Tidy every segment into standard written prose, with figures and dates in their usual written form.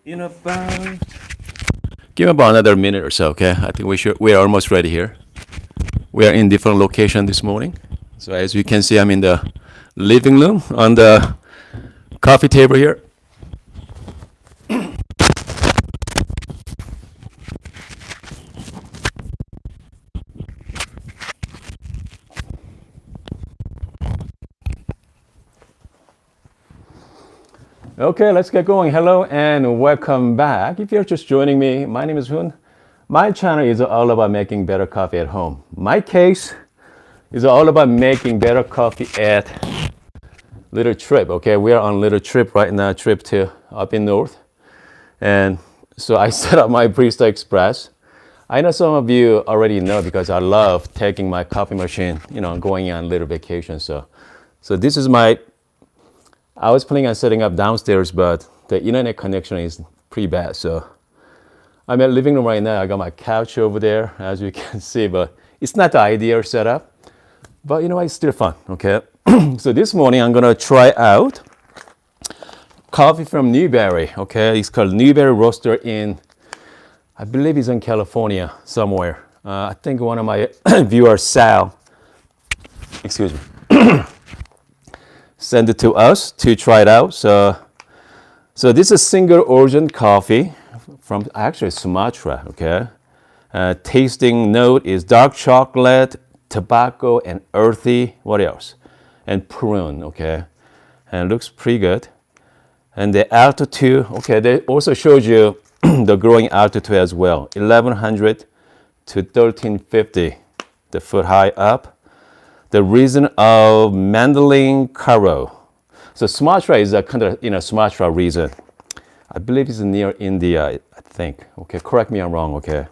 in about give me about another minute or so, okay? I think we are almost ready here. We are in different location this morning. So as you can see, I'm in the living room on the coffee table here. Okay, let's get going. Hello and welcome back. If you're just joining me, my name is Hoon. My channel is all about making better coffee at home. My case is all about making better coffee at Little Trip. Okay, we are on Little Trip right now, trip to up in north. And so I set up my Barista Express. I know some of you already know because I love taking my coffee machine, going on little vacation. So this is I was planning on setting up downstairs, but the internet connection is pretty bad. So I'm at living room right now. I got my couch over there, as you can see, but it's not the ideal setup. But you know what, it's still fun, okay? So this morning I'm gonna try out coffee from Newberry, okay? It's called Newberry Roaster I believe it's in California somewhere. I think one of my viewers, Sal, excuse me, send it to us to try it out. So this is single origin coffee from actually Sumatra, okay? Tasting note is dark chocolate, tobacco, and earthy, what else? And prune, okay? And it looks pretty good. And the altitude, okay, they also showed you the growing altitude as well, 1100 to 1350, the foot high up. The region of Mandalay Karo. So Sumatra is a kind of, Sumatra region. I believe it's near India, I think. Okay, correct me if I'm wrong, okay?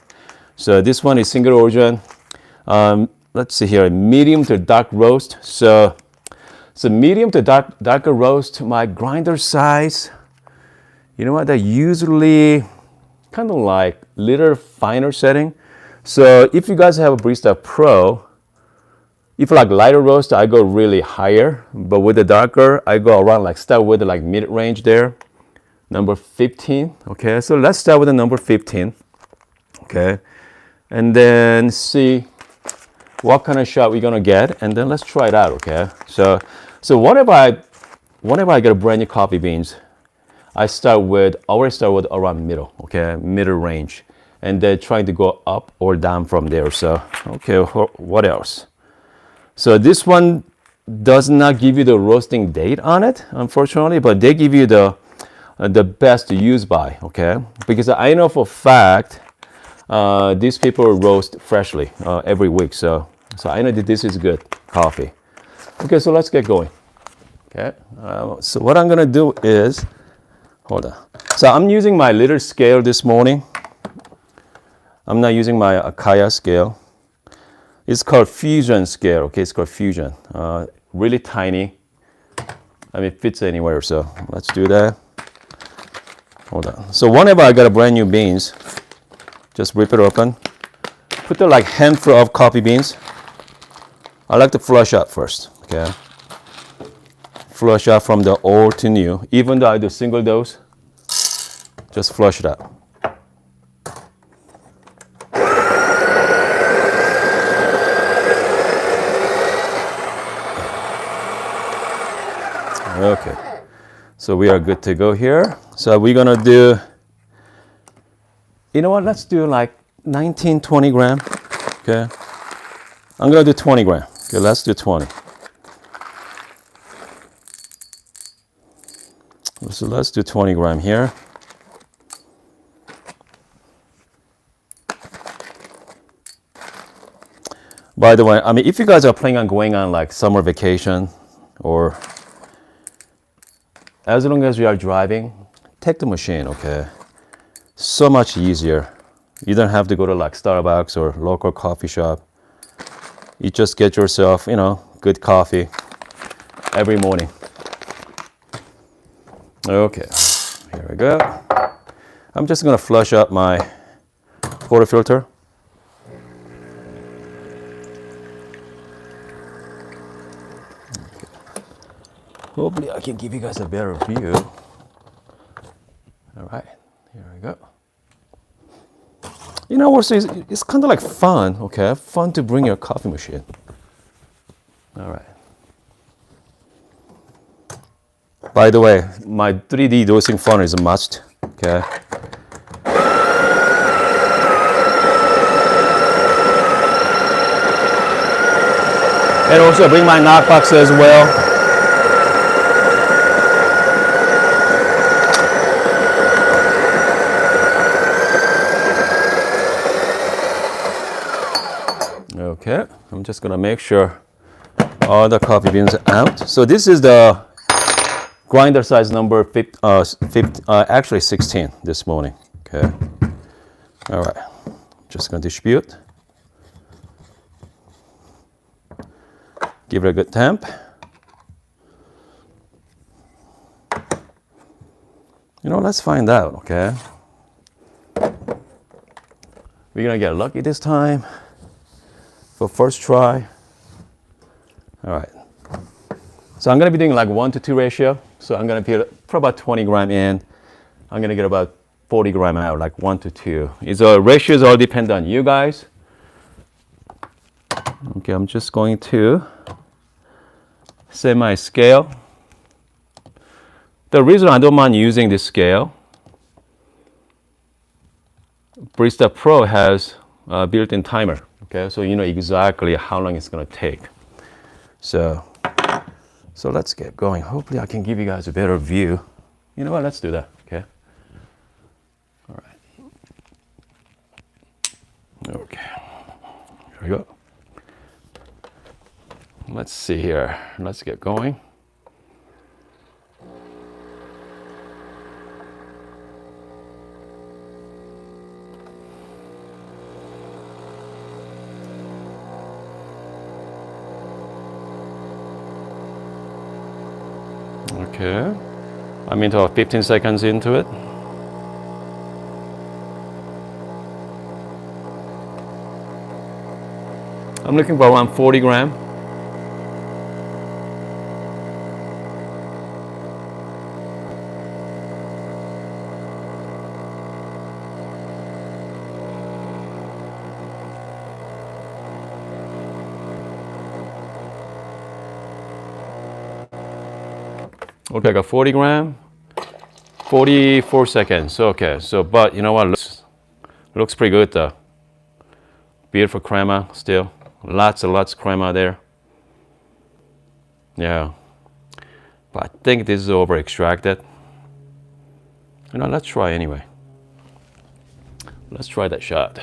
So this one is single origin. Let's see here, medium to dark roast. So medium to darker roast, my grinder size, you know what, they're usually kind of like little finer setting. So if you guys have a Barista Pro, if like lighter roast, I go really higher, but with the darker, I go around start with the mid-range there, number 15, okay? So let's start with the number 15, okay? And then see what kind of shot we're gonna get, and then let's try it out, okay? So whenever I get a brand new coffee beans, I always start with around middle, okay? Middle range, and then trying to go up or down from there. So, okay, what else? So this one does not give you the roasting date on it, unfortunately, but they give you the best to use by, okay? Because I know for a fact these people roast freshly every week, so I know that this is good coffee. Okay, so let's get going. Okay, so what I'm gonna do is, hold on. So I'm using my little scale this morning. I'm not using my Akaya scale. It's called Fusion scale, okay? It's called Fusion. Really tiny. I mean, it fits anywhere, so let's do that. Hold on. So whenever I got a brand new beans, just rip it open. Put the handful of coffee beans. I like to flush out first, okay? Flush out from the old to new. Even though I do single dose, just flush it out. Okay, so we are good to go here. So we're gonna do, you know what, let's do 19, 20 gram, okay? I'm gonna do 20 gram, okay, let's do 20. So let's do 20 gram here. By the way, I mean, if you guys are planning on going on summer vacation or as long as you are driving, take the machine, okay? So much easier. You don't have to go to Starbucks or local coffee shop. You just get yourself, good coffee every morning. Okay, here we go. I'm just gonna flush up my portafilter. Hopefully I can give you guys a better view. All right, Here we go. You know, also it's kind of like fun, okay? Fun to bring your coffee machine. All right. By the way, my 3D dosing funnel is a must, okay? And also bring my knockbox as well. Okay, I'm just gonna make sure all the coffee beans are out. So this is the grinder size number actually 16 this morning. Okay, all right, just gonna distribute. Give it a good temp. You know, let's find out, okay? We're gonna get lucky this time for first try. All right. So I'm gonna be doing like 1 to 2 ratio. So I'm gonna put about 20 gram in. I'm gonna get about 40 gram out, like 1 to 2. Ratios all depend on you guys. Okay, I'm just going to set my scale. The reason I don't mind using this scale, Barista Pro has a built-in timer, okay? So you know exactly how long it's gonna take. So let's get going. Hopefully I can give you guys a better view. You know what, let's do that, okay? All right. Okay, here we go. Let's see here, let's get going. Okay, I'm into 15 seconds into it. I'm looking for around 40 gram. Okay, I got 40 gram, 44 seconds. Okay, so, but you know what, looks pretty good though. Beautiful crema still, lots and lots of crema there. Yeah, but I think this is over extracted. You know, let's try anyway. Let's try that shot.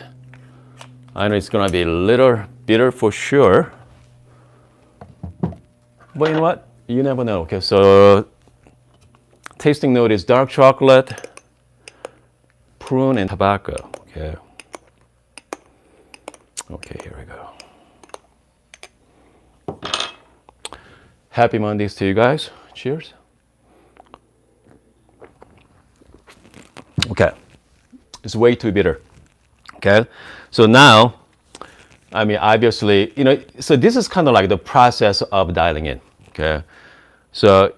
I know it's gonna be a little bitter for sure, but you know what? You never know. Okay, so tasting note is dark chocolate, prune, and tobacco. Okay. Okay, here we go. Happy Mondays to you guys. Cheers. Okay, it's way too bitter. Okay, so now, I mean, obviously, you know, so this is kind of like the process of dialing in. Okay, so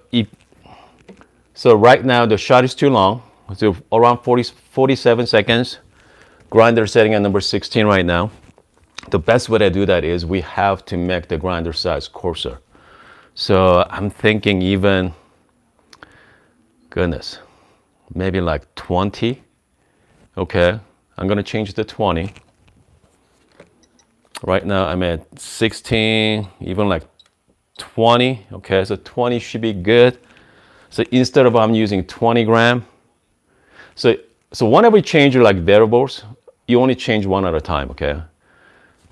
right now the shot is too long. So around 47 seconds. Grinder setting at number 16 right now. The best way to do that is we have to make the grinder size coarser. So I'm thinking even, goodness, maybe like 20. Okay, I'm gonna change to 20. Right now I'm at 16, even like 20. Okay, so 20 should be good. So instead of I'm using 20 gram. So whenever we change your like variables, you only change one at a time, okay?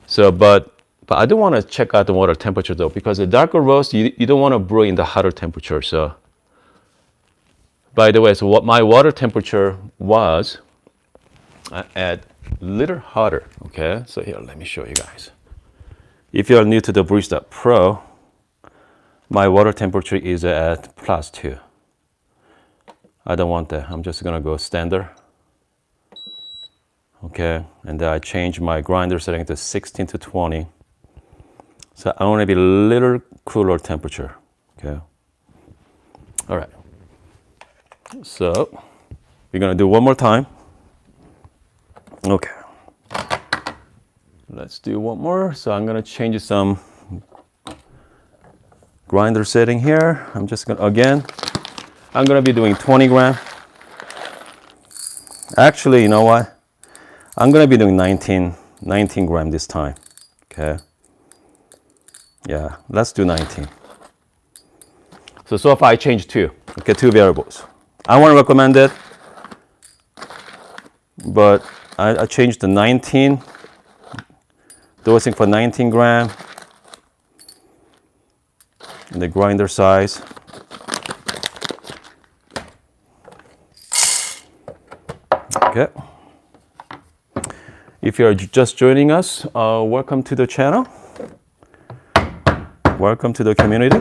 So, but I do want to check out the water temperature though, because the darker roast, you don't want to brew in the hotter temperature. So, by the way, so what my water temperature was at little hotter, okay? So here, let me show you guys. If you're new to the Barista Pro, my water temperature is at +2. I don't want that. I'm just gonna go standard. Okay, and then I change my grinder setting to 16 to 20. So I want to be a little cooler temperature. Okay. All right. So we're gonna do one more time. Okay. Let's do one more. So I'm gonna change some grinder setting here. I'm just gonna, again, I'm gonna be doing 20 gram. Actually, you know what? I'm gonna be doing 19 gram this time, okay? Yeah, let's do 19. So far I changed two, okay, two variables. I won't recommend it, but I changed the 19, dosing for 19 gram, and the grinder size. Okay. If you're just joining us, welcome to the channel. Welcome to the community.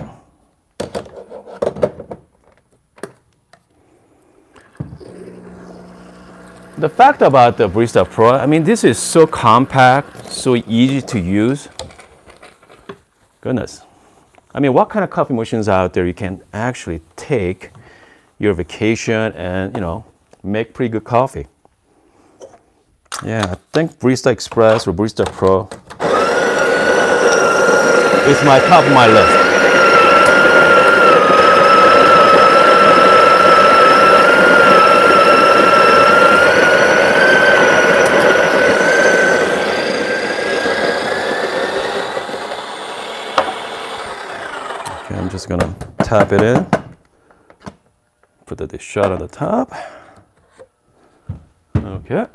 The fact about the Barista Pro, I mean, this is so compact, so easy to use. Goodness. I mean, what kind of coffee machines out there you can actually take your vacation and, you know, make pretty good coffee? Yeah, I think Barista Express or Barista Pro is my top of my list. Okay, I'm just gonna tap it in. Put the shot on the top. Okay.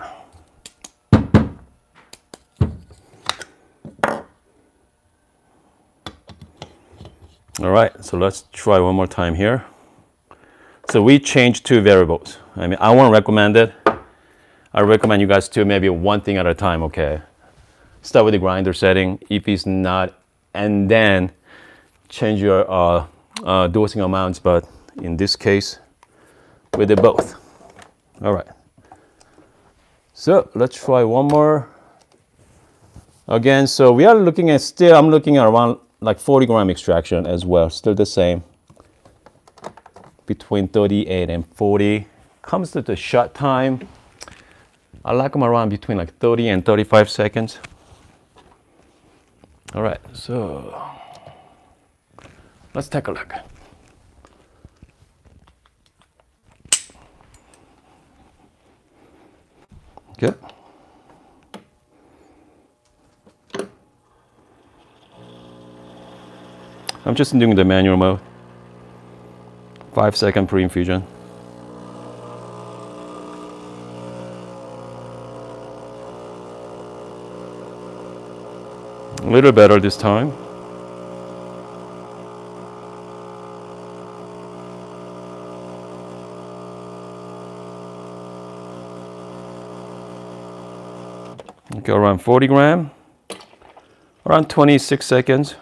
All right, so let's try one more time here. So we changed two variables. I mean, I won't recommend it. I recommend you guys to maybe one thing at a time, okay? Start with the grinder setting, if it's not, and then change your dosing amounts, but in this case, we did both. All right. So let's try one more. Again, so we are looking at still, I'm looking at around like 40 gram extraction as well, still the same. Between 38 and 40. Comes to the shot time, I like them around between like 30 and 35 seconds. All right, so let's take a look. Okay. I'm just doing the manual mode. 5-second pre-infusion. A little better this time. Okay, around 40 gram. Around 26 seconds.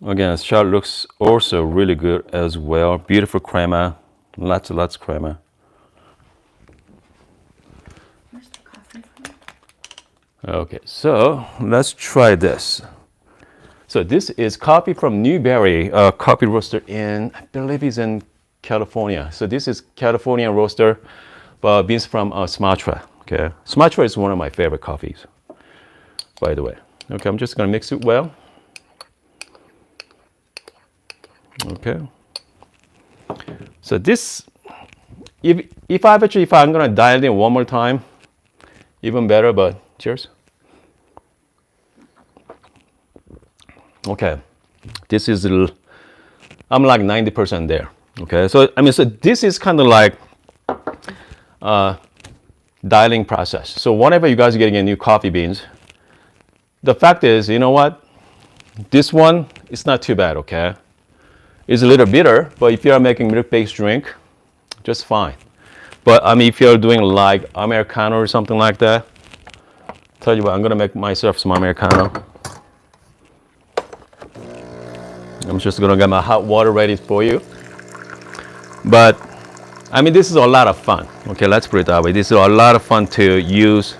Again, the shot looks also really good as well. Beautiful crema, lots of crema. Where's the coffee from? Okay, so let's try this. So this is coffee from Newberry, a coffee roaster in, I believe it's in California. So this is California roaster, but beans from Sumatra. Okay, Sumatra is one of my favorite coffees, by the way. Okay, I'm just gonna mix it well. Okay. So this, if I'm gonna dial it in one more time, even better. But cheers. Okay, this is I'm like 90% there. Okay, so I mean, so this is kind of like dialing process. So whenever you guys are getting a new coffee beans, the fact is, you know what? This one is not too bad. Okay. It's a little bitter, but if you're making milk-based drink, just fine. But I mean, if you're doing like Americano or something like that, tell you what, I'm gonna make myself some Americano. I'm just gonna get my hot water ready for you. But I mean, this is a lot of fun. Okay, let's put it that way. This is a lot of fun to use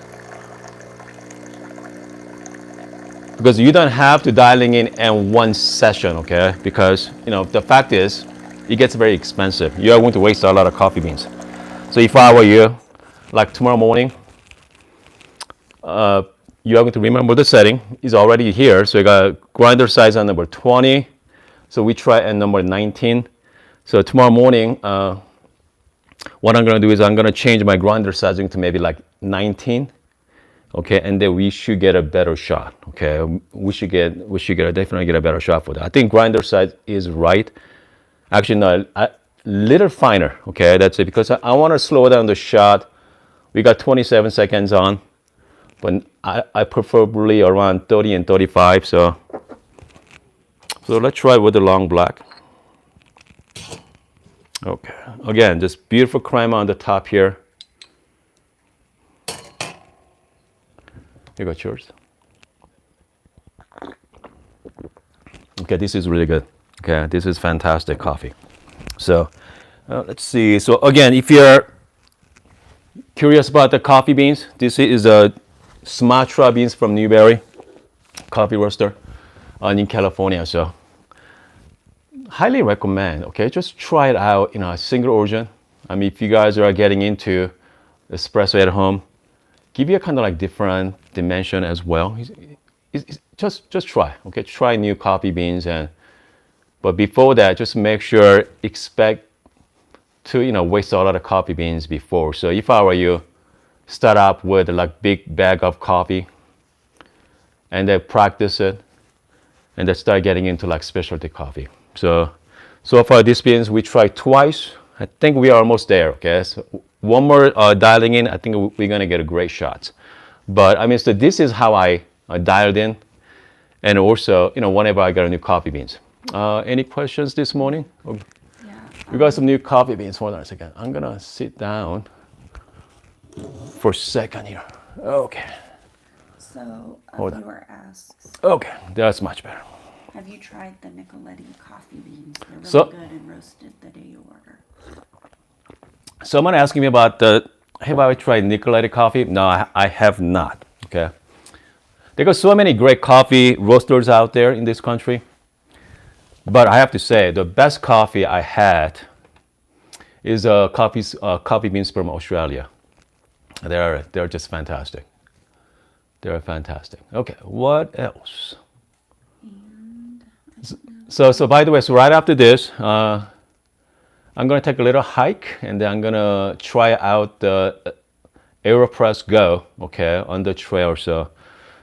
because you don't have to dialing in one session, okay? Because, you know, the fact is, it gets very expensive. You are going to waste a lot of coffee beans. So if I were you, like tomorrow morning, you are going to remember the setting is already here. So you got grinder size on number 20. So we try at number 19. So tomorrow morning, what I'm going to do is I'm going to change my grinder sizing to maybe like 19. Okay, and then we should get a better shot. Okay, we should definitely get a better shot for that. I think grinder size is right. Actually, no, a little finer. Okay, that's it, because I want to slow down the shot. We got 27 seconds on, but I preferably around 30 and 35. So let's try with the long black. Okay, again, just beautiful crema on the top here. You got yours. Okay, this is really good. Okay, this is fantastic coffee. So let's see. So again, if you're curious about the coffee beans, this is a Sumatra beans from Newberry coffee roaster in California. So highly recommend. Okay, just try it out in a single origin. I mean, if you guys are getting into espresso at home, give you a kind of like different dimension as well. Just try. Okay, try new coffee beans, but before that, just make sure expect to waste a lot of coffee beans before. So if I were you, start up with like big bag of coffee, and then practice it, and then start getting into like specialty coffee. So far these beans we tried twice. I think we are almost there. Okay, so one more dialing in, I think we're gonna get a great shot. But I mean, so this is how I dialed in, and also whenever I got a new coffee beans. Any questions this morning? Yeah. We got some new coffee beans. Hold on a second. I'm gonna sit down for a second here. Okay. So a Hold on. viewer asks, Okay, that's much better. have you tried the Nicoletti coffee beans? They're really So- good and roasted the day you order. Someone asking me about have I tried Nicoletti coffee? No, I have not. Okay. There are so many great coffee roasters out there in this country. But I have to say, the best coffee I had is coffee beans from Australia. They're just fantastic. They're fantastic. Okay, what else? So by the way, so right after this, I'm going to take a little hike, and then I'm going to try out the AeroPress Go, okay, on the trail.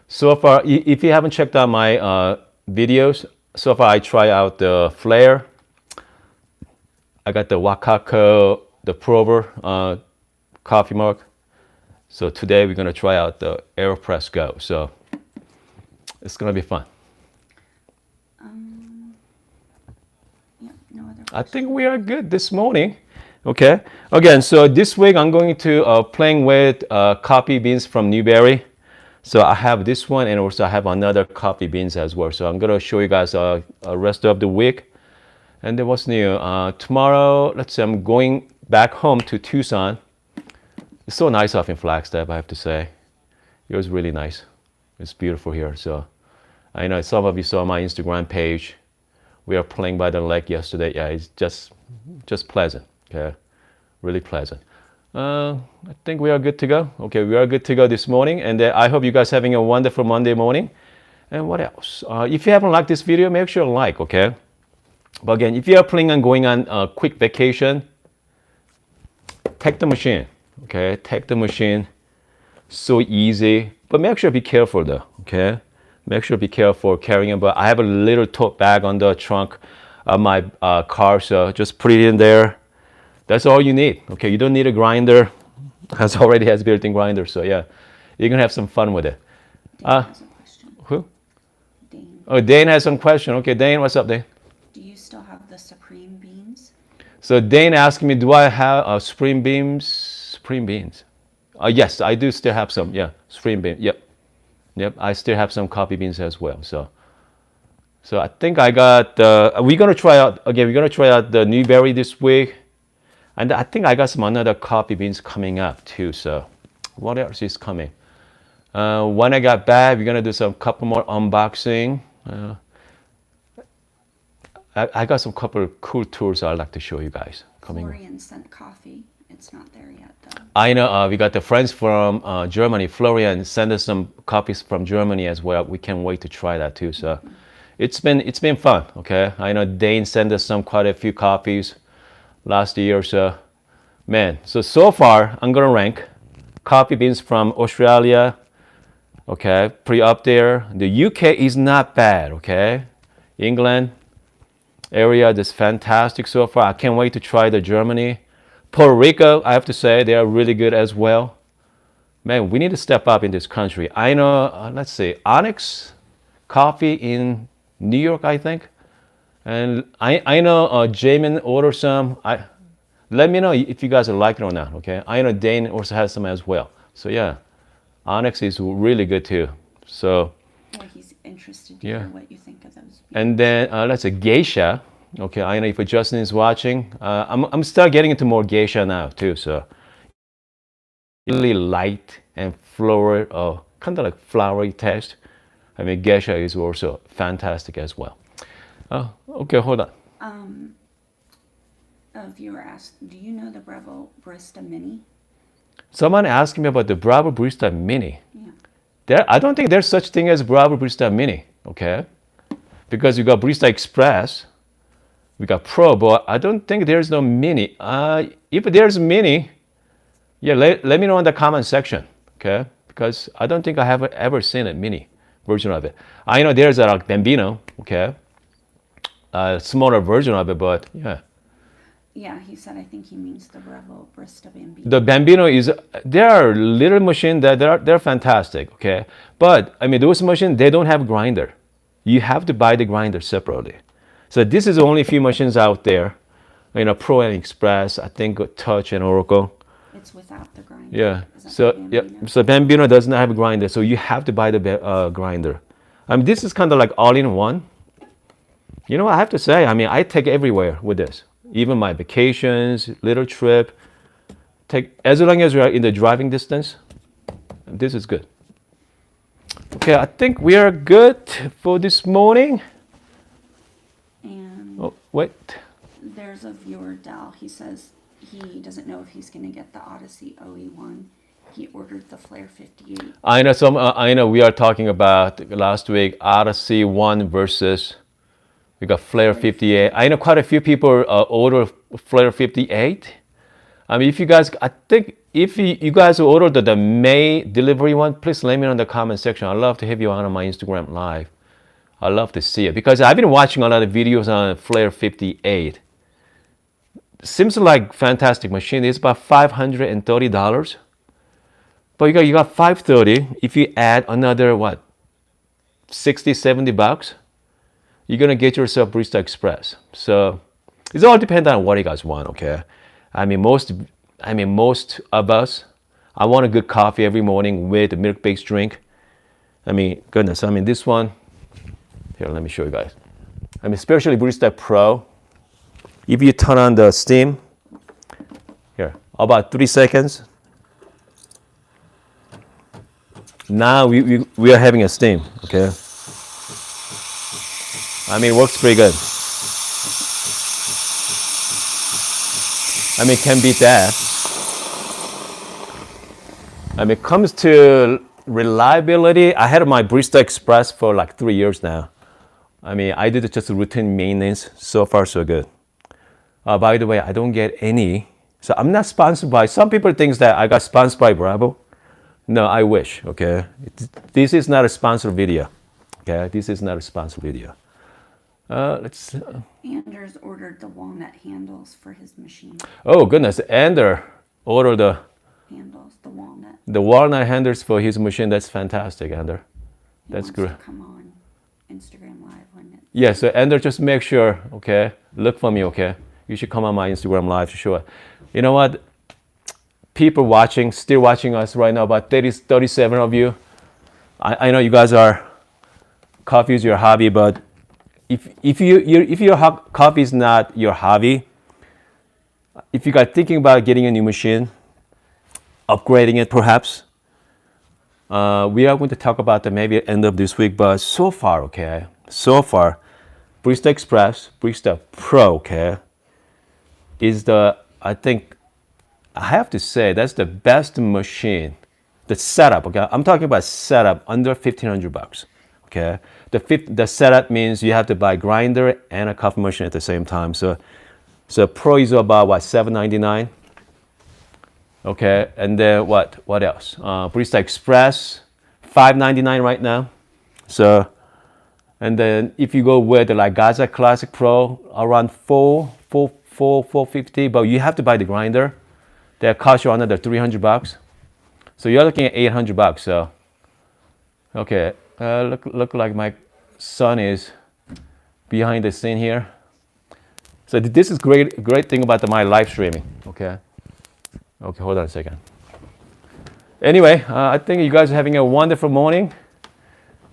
So far, if you haven't checked out my videos, so far I try out the Flare. I got the Wakako, the Prover coffee mug. So today we're going to try out the AeroPress Go. So it's going to be fun. Yeah, no other I questions. think we are good this morning. Okay. Again, so this week I'm going to playing with coffee beans from Newberry. So I have this one, and also I have another coffee beans as well. So I'm going to show you guys a rest of the week. And then what's new? Tomorrow, let's see, I'm going back home to Tucson. It's so nice up in Flagstaff, I have to say. It was really nice. It's beautiful here. So I know some of you saw my Instagram page. We are playing by the lake yesterday. Yeah, it's just pleasant. Okay, really pleasant. I think we are good to go. Okay, we are good to go this morning, and I hope you guys having a wonderful Monday morning. And what else? If you haven't liked this video, make sure to like. Okay. But again, if you are planning on going on a quick vacation, take the machine. Okay, take the machine. So easy, but make sure to be careful though. Okay, make sure to be careful carrying it. But I have a little tote bag on the trunk of my car, so just put it in there. That's all you need. Okay, you don't need a grinder. It already has built-in grinder, so yeah, you're gonna have some fun with it. Dane has a question. Who? Dane, Oh, Dane has some question. Okay, Dane, what's up, Dane? do you still have the Supreme beans? So Dane asked me, do I have Supreme beans? Supreme beans. Yes, I do still have some. Yeah, Supreme beans. Yep. I still have some coffee beans as well. So I think I got. We're gonna try out again. We're gonna try out the Newberry this week, and I think I got some another coffee beans coming up too. So what else is coming? When I got back, we're gonna do some couple more unboxing. I got some couple of cool tours I'd like to show you guys coming. Florian sent coffee. It's not there yet, though. I know we got the friends from Germany. Florian sent us some copies from Germany as well. We can't wait to try that too. So it's been fun. Okay, I know Dane sent us quite a few copies last year. So man, so far I'm gonna rank coffee beans from Australia. Okay, pretty up there. The UK is not bad. Okay, England area is fantastic so far. I can't wait to try the Germany. Puerto Rico, I have to say, they are really good as well. Man, we need to step up in this country. I know, let's see, Onyx Coffee in New York, I think. And I know Jamin ordered some. Let me know if you guys like it or not, okay? I know Dane also has some as well. So yeah, Onyx is really good too. So Yeah, he's interested to hear what you think of those beans. and then let's say Geisha. Okay, I know if Justin is watching, I'm still getting into more geisha now too. So really light and floral, kind of like flowery taste. I mean, geisha is also fantastic as well. Oh, okay, hold on. A viewer asked, do you know the Breville Barista Mini? Someone asked me about the Breville Barista Mini. Yeah. I don't think there's such thing as Breville Barista Mini. Okay, because you got Barista Express. We got Pro, but I don't think there's no Mini. If there's Mini, yeah, let me know in the comment section, okay? Because I don't think I have ever seen a Mini version of it. I know there's a Bambino, okay? A smaller version of it, but yeah. Yeah, he said, I think he means the Breville Barista Bambino. The Bambino there are little machines that they're fantastic, okay? But, I mean, those machines, they don't have grinder. You have to buy the grinder separately. So this is only a few machines out there, you know, Pro and Express, I think Touch and Oracle. It's without the grinder. Yeah. So So Bambino doesn't have a grinder, so you have to buy the grinder. I mean, this is kind of like all-in-one. You know, I have to say, I mean, I take everywhere with this. Even my vacations, little trip. As long as you're in the driving distance, this is good. Okay, I think we are good for this morning. And Oh, wait. there's a viewer, Dal. He says he doesn't know if he's going to get the Odyssey OE1. He ordered the Flare 58. I know I know we are talking about last week Odyssey 1 versus we got Flare 58. I know quite a few people order Flare 58. I mean, if you guys, I think if you guys ordered the May delivery one, please let me know in the comment section. I'd love to have you on my Instagram live. I love to see it because I've been watching a lot of videos on Flare 58. Seems like fantastic machine. It's about $530, but you got $530. If you add another what, 60, 70 bucks, you're gonna get yourself Barista Express. So it's all depends on what you guys want. Okay, I mean most of us, I want a good coffee every morning with a milk-based drink. I mean, goodness, I mean this one. Here, let me show you guys. I mean, especially Barista Pro. If you turn on the steam, here, about 3 seconds. Now we are having a steam, okay? I mean, it works pretty good. I mean, can't beat that. I mean, it comes to reliability. I had my Barista Express for like 3 years now. I mean, I did just routine maintenance. So far, so good. By the way, I don't get any. So I'm not sponsored by. Some people think that I got sponsored by Bravo. No, I wish. Okay, this is not a sponsored video. Okay, this is not a sponsored video. Let's. Anders ordered the walnut handles for his machine. Oh goodness, Ander ordered The walnut handles for his machine. That's fantastic, Ander. That's good. great. Come on Instagram Live when it. Yeah, so Ander, just make sure. Okay, look for me. Okay, you should come on my Instagram Live to show it. You know what? People still watching us right now, about 37 of you. I know you guys are, coffee is your hobby, but if your coffee is not your hobby, if you guys thinking about getting a new machine, upgrading it perhaps, we are going to talk about that maybe at the end of this week, but so far, Barista Express, Barista Pro, okay, is I think, I have to say, that's the best machine. The setup, okay, I'm talking about setup under $1,500, okay. The setup means you have to buy grinder and a coffee machine at the same time. So Pro is about what, $799, okay. And then what else? Barista Express, $599 right now. So, and then if you go with the like Gaza Classic Pro, around $450, but you have to buy the grinder. That costs you another $300. So you're looking at $800. So, okay, look like my son is behind the scene here. So this is great thing about my live streaming. Okay, hold on a second. Anyway, I think you guys are having a wonderful morning.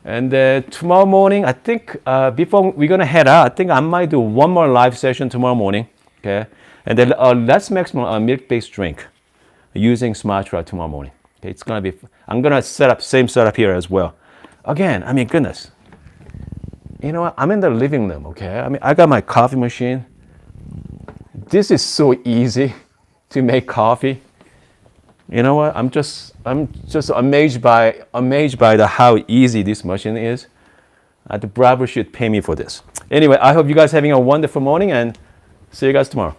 And tomorrow morning, I think before we're gonna head out, I think I might do one more live session tomorrow morning. Okay, and then let's make some milk-based drink using Sumatra tomorrow morning. Okay, it's gonna be. I'm gonna set up same setup here as well. Again, I mean, goodness. You know what? I'm in the living room. Okay, I mean, I got my coffee machine. This is so easy to make coffee. You know what? I'm just amazed by how easy this machine is. The Breville should pay me for this. Anyway, I hope you guys are having a wonderful morning, and see you guys tomorrow.